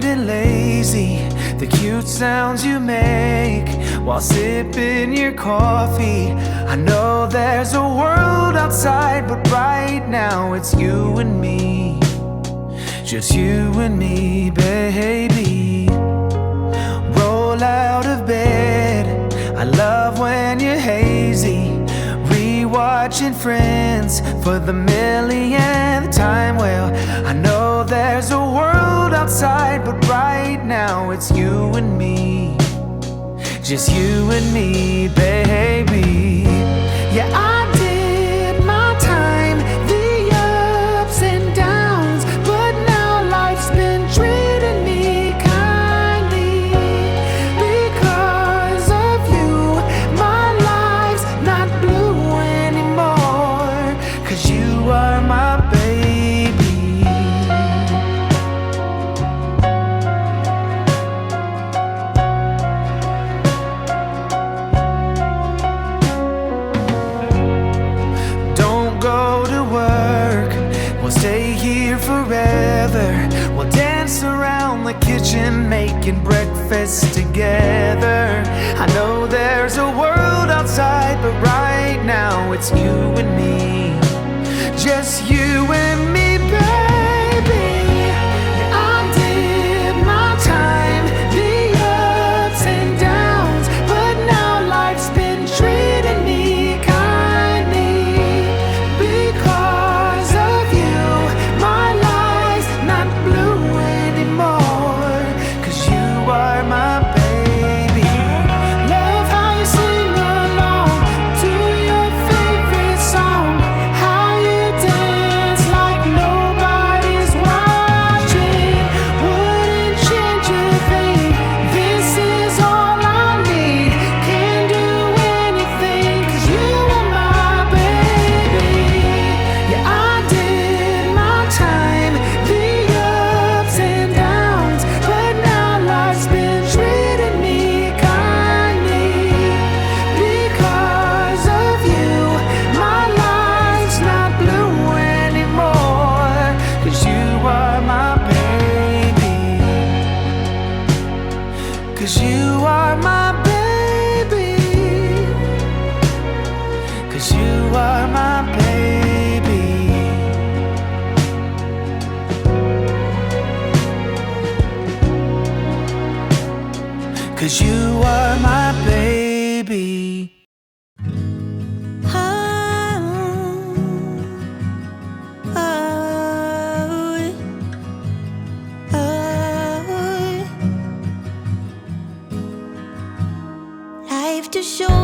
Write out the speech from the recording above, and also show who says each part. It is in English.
Speaker 1: tired and lazy, the cute sounds you make while sipping your coffee. I know there's a world outside, but right now it's you and me. Just you and me, baby. Roll out of bed, I love when you're hazy. Rewatching Friends for the millionth time. Well, I know there's a world outside, but right now it's you and me. Just you and me, baby. Yeah, I did my time, the ups and downs, but now life's been treating me kindly. Because of you, my life's not blue anymore. 'Cause you are my baby. Don't go to work, we'll stay here forever. We'll dance around the kitchen, making breakfast together. I know there's a world outside, but right now it's you and me. Just you and me, baby. Yeah, I did my time, the ups and downs, but now life's been treating me kindly. Because of you, my life's not blue anymore. 'Cause you are my baby. Love how you sing along to your favorite song, how you dance like nobody's watching. Wouldn't change a thing, this is all I need. Can't do anything 'cause you are my baby. Yeah, I did my time, the ups and downs, but now life's been treating me kindly. Because of you, my life's not blue anymore. 'Cause you are my baby. 'Cause you are my baby. 'Cause you are my baby. 'Cause you are my baby.
Speaker 2: Life to show